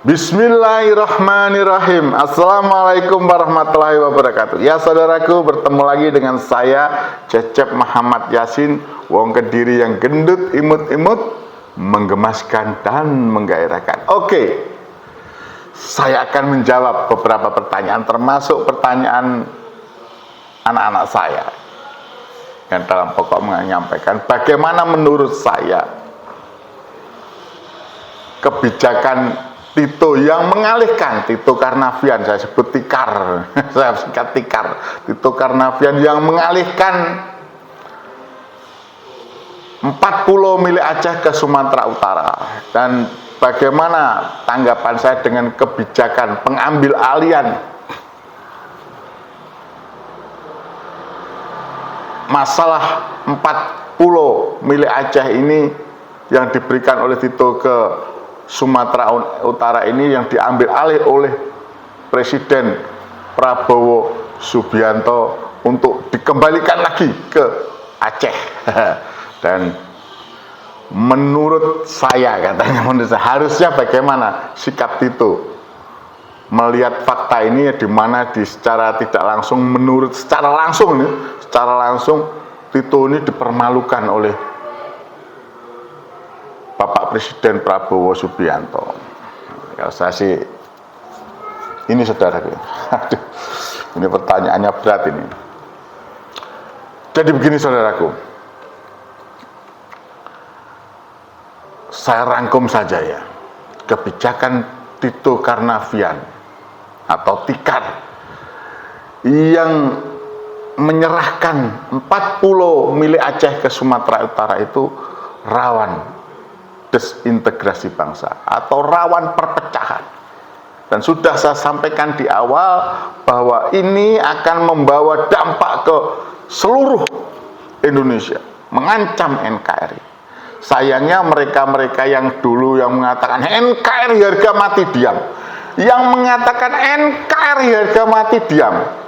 Bismillahirrahmanirrahim. Assalamualaikum warahmatullahi wabarakatuh. Ya saudaraku, bertemu lagi dengan saya Cecep Muhammad Yasin, wong Kediri yang gendut imut-imut, menggemaskan dan menggairahkan. Oke, saya akan menjawab beberapa pertanyaan, termasuk pertanyaan anak-anak saya yang dalam pokok menyampaikan bagaimana menurut saya kebijakan Tito yang mengalihkan, Tito Karnavian, saya sebut Tikar, saya singkat Tikar, Tito Karnavian yang mengalihkan 40 milik Aceh ke Sumatera Utara. Dan bagaimana tanggapan saya dengan kebijakan pengambil alian masalah 40 milik Aceh ini yang diberikan oleh Tito ke Sumatera Utara ini, yang diambil alih oleh Presiden Prabowo Subianto untuk dikembalikan lagi ke Aceh. Dan menurut saya, katanya, harusnya bagaimana sikap Tito melihat fakta ini, di mana secara tidak langsung, secara langsung Tito ini dipermalukan oleh Bapak Presiden Prabowo Subianto. Kalau saya sih, ini saudaraku, ini pertanyaannya berat ini. Jadi begini saudaraku, saya rangkum saja ya, kebijakan Tito Karnavian atau Tikar yang menyerahkan 40 milik Aceh ke Sumatera Utara itu rawan desintegrasi bangsa atau rawan perpecahan. Dan sudah saya sampaikan di awal bahwa ini akan membawa dampak ke seluruh Indonesia, mengancam NKRI. Sayangnya mereka-mereka yang dulu yang mengatakan NKRI harga mati diam, yang mengatakan NKRI harga mati diam,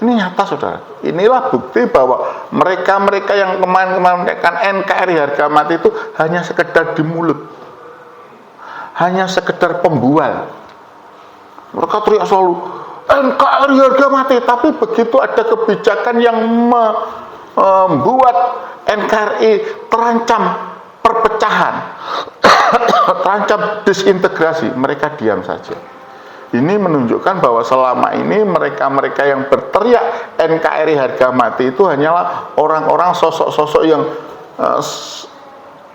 ini nyata saudara. Inilah bukti bahwa mereka-mereka yang kemarin mengatakan NKRI harga mati itu hanya sekedar di mulut, hanya sekedar pembual. Mereka teriak selalu NKRI harga mati, tapi begitu ada kebijakan yang membuat NKRI terancam perpecahan, terancam disintegrasi, mereka diam saja. Ini menunjukkan bahwa selama ini mereka-mereka yang berteriak NKRI harga mati itu hanyalah orang-orang sosok-sosok yang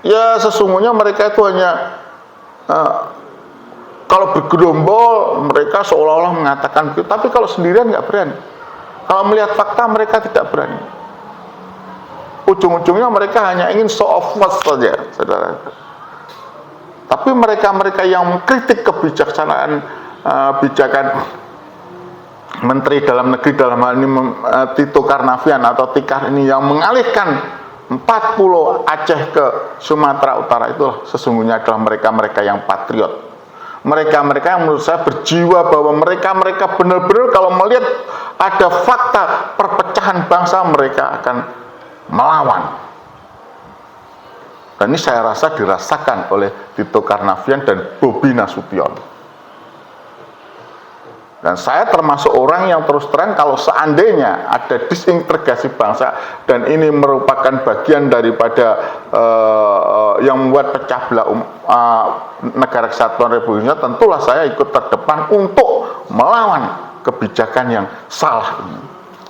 ya sesungguhnya mereka itu hanya kalau bergerombol mereka seolah-olah mengatakan begitu, tapi kalau sendirian nggak berani. Kalau melihat fakta mereka tidak berani. Ujung-ujungnya mereka hanya ingin show of force saja, saudara. Tapi mereka-mereka yang mengkritik kebijaksanaan bijakan Menteri Dalam Negeri, dalam hal ini Tito Karnavian atau Tikar ini, yang mengalihkan 40 Aceh ke Sumatera Utara, itulah sesungguhnya adalah mereka-mereka yang patriot. Mereka-mereka yang menurut saya berjiwa, bahwa mereka-mereka benar-benar kalau melihat ada fakta perpecahan bangsa, mereka akan melawan. Dan ini saya rasa dirasakan oleh Tito Karnavian dan Bobi Nasution. Dan saya termasuk orang yang terus terang, kalau seandainya ada disintegrasi bangsa dan ini merupakan bagian daripada yang membuat pecah belah negara kesatuan Republik Indonesia, tentulah saya ikut terdepan untuk melawan kebijakan yang salah ini.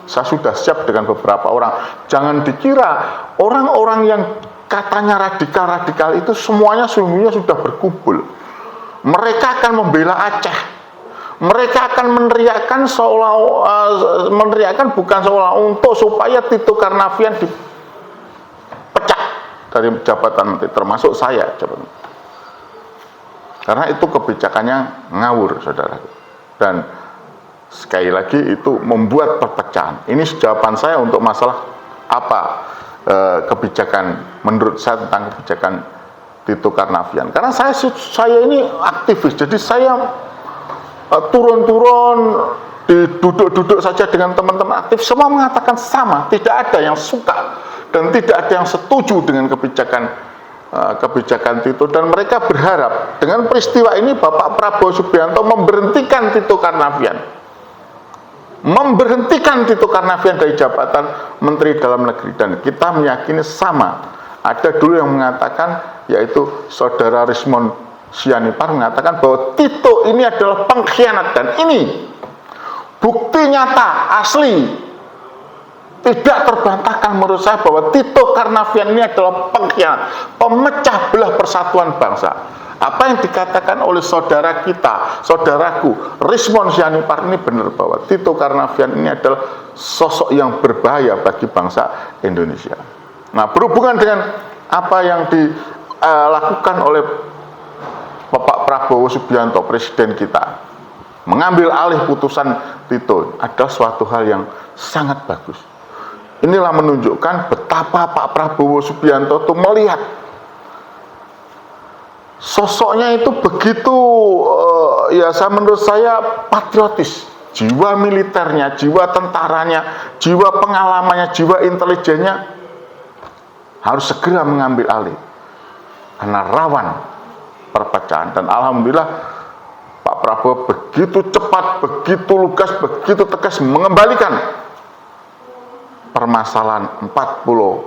Saya sudah siap dengan beberapa orang. Jangan dikira orang-orang yang katanya radikal-radikal itu semuanya sesungguhnya sudah berkumpul. Mereka akan membela Aceh. Mereka akan meneriakkan bukan seolah untuk supaya Tito Karnavian dipecat dari jabatan menteri, termasuk saya. Karena itu kebijakannya ngawur, saudara. Dan sekali lagi itu membuat perpecahan. Ini jawaban saya untuk masalah apa kebijakan menurut saya tentang kebijakan Tito Karnavian. Karena saya ini aktivis, jadi saya turun-turun, duduk-duduk saja dengan teman-teman aktif, semua mengatakan sama, tidak ada yang suka dan tidak ada yang setuju dengan kebijakan kebijakan Tito, dan mereka berharap dengan peristiwa ini Bapak Prabowo Subianto memberhentikan Tito Karnavian, dari jabatan Menteri Dalam Negeri. Dan kita meyakini sama. Ada dulu yang mengatakan, yaitu Saudara Rismond Sianipar mengatakan bahwa Tito ini adalah pengkhianat, dan ini bukti nyata asli, tidak terbantahkan menurut saya bahwa Tito Karnavian ini adalah pengkhianat, pemecah belah persatuan bangsa. Apa yang dikatakan oleh saudara kita, saudaraku Rismond Sianipar ini benar, bahwa Tito Karnavian ini adalah sosok yang berbahaya bagi bangsa Indonesia. Nah, berhubungan dengan apa yang dilakukan oleh Bapak Prabowo Subianto, presiden kita, mengambil alih putusan Tito, adalah suatu hal yang sangat bagus. Inilah menunjukkan betapa Pak Prabowo Subianto itu melihat sosoknya itu begitu, menurut saya patriotis. Jiwa militernya, jiwa tentaranya, jiwa pengalamannya, jiwa intelijennya harus segera mengambil alih, karena rawan perpecahan. Dan alhamdulillah Pak Prabowo begitu cepat, begitu lugas, begitu tegas mengembalikan permasalahan 4 pulau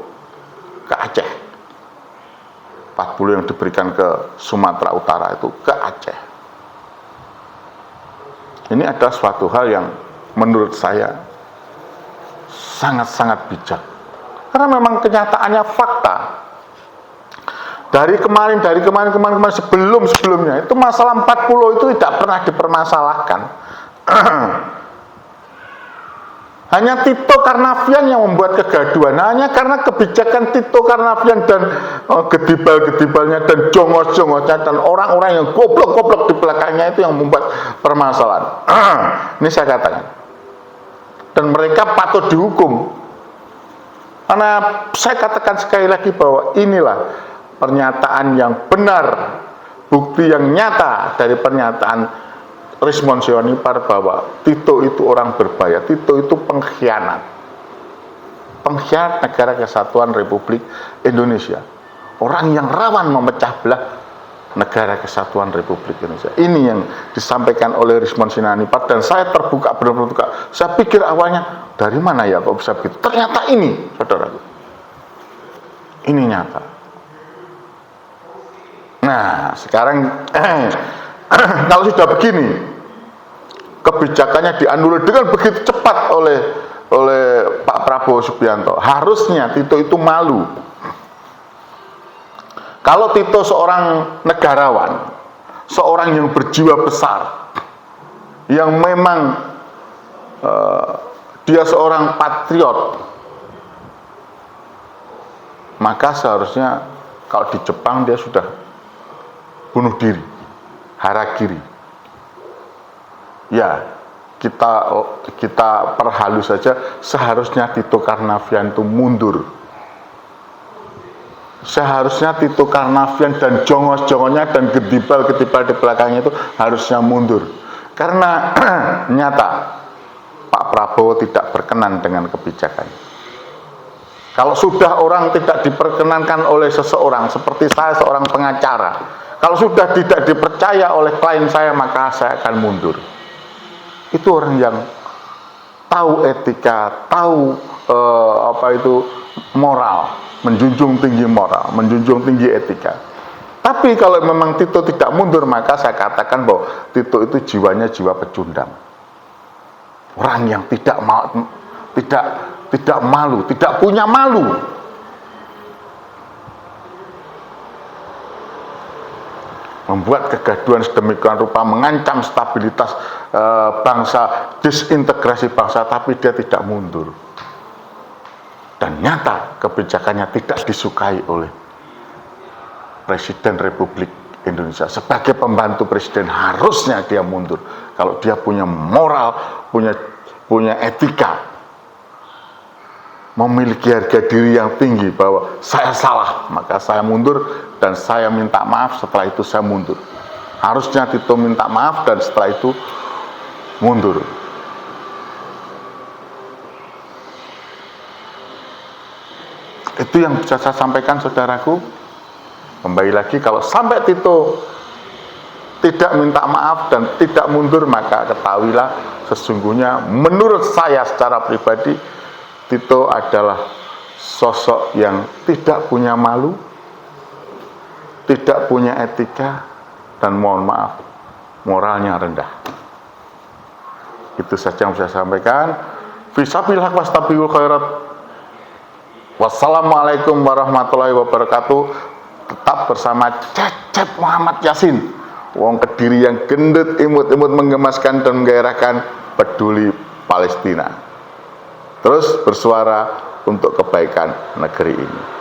ke Aceh. 4 pulau yang diberikan ke Sumatera Utara itu ke Aceh. Ini adalah suatu hal yang menurut saya sangat-sangat bijak. Karena memang kenyataannya fakta. Dari kemarin sebelumnya itu masalah 4 pulau itu tidak pernah dipermasalahkan. Hanya Tito Karnavian yang membuat kegaduhan. Hanya karena kebijakan Tito Karnavian dan gedibal-gedibalnya dan jongos-jongosnya dan orang-orang yang goblok-goblok di belakangnya itu yang membuat permasalahan. Ini saya katakan. Dan mereka patut dihukum. Karena saya katakan sekali lagi bahwa inilah pernyataan yang benar, bukti yang nyata dari pernyataan Rismond Sianipar bahwa Tito itu orang berbahaya, Tito itu pengkhianat negara kesatuan Republik Indonesia, orang yang rawan memecah belah negara kesatuan Republik Indonesia. Ini yang disampaikan oleh Rismond Sianipar, dan saya terbuka, benar-benar terbuka. Saya pikir awalnya, dari mana ya kok bisa begitu? Ternyata ini, saudaraku, ini nyata. Nah, sekarang kalau sudah begini, kebijakannya dianulir dengan begitu cepat oleh Pak Prabowo Subianto, harusnya Tito itu malu. Kalau Tito seorang negarawan, seorang yang berjiwa besar, yang memang dia seorang patriot, maka seharusnya kalau di Jepang dia sudah bunuh diri, harakiri. Ya, kita perhalus saja, seharusnya Tito Karnavian itu mundur. Seharusnya Tito Karnavian dan jongos-jongonya dan gedibal-gedibal di belakangnya itu harusnya mundur. Karena nyata Pak Prabowo tidak berkenan dengan kebijakan. Kalau sudah orang tidak diperkenankan oleh seseorang, seperti saya seorang pengacara, kalau sudah tidak dipercaya oleh klien saya, maka saya akan mundur. Itu orang yang tahu etika, tahu moral, menjunjung tinggi moral, menjunjung tinggi etika. Tapi kalau memang Tito tidak mundur, maka saya katakan bahwa Tito itu jiwanya jiwa pecundang. Orang yang tidak malu, tidak punya malu. Membuat kegaduhan sedemikian rupa, mengancam stabilitas bangsa, disintegrasi bangsa, tapi dia tidak mundur. Dan nyata kebijakannya tidak disukai oleh Presiden Republik Indonesia. Sebagai pembantu presiden harusnya dia mundur. Kalau dia punya moral, punya etika, memiliki harga diri yang tinggi bahwa saya salah, maka saya mundur dan saya minta maaf, setelah itu saya mundur. Harusnya Tito minta maaf dan setelah itu mundur. Itu yang bisa saya sampaikan, saudaraku. Kembali lagi, kalau sampai Tito tidak minta maaf dan tidak mundur, maka ketahuilah sesungguhnya menurut saya secara pribadi Tito adalah sosok yang tidak punya malu, tidak punya etika, dan mohon maaf, moralnya rendah. Itu saja yang saya sampaikan. Fisabilillah wastabiqul khairat. Wassalamualaikum warahmatullahi wabarakatuh. Tetap bersama Cecep Muhammad Yasin, wong Kediri yang gendut, imut-imut, menggemaskan dan menggairahkan, peduli Palestina. Terus bersuara untuk kebaikan negeri ini.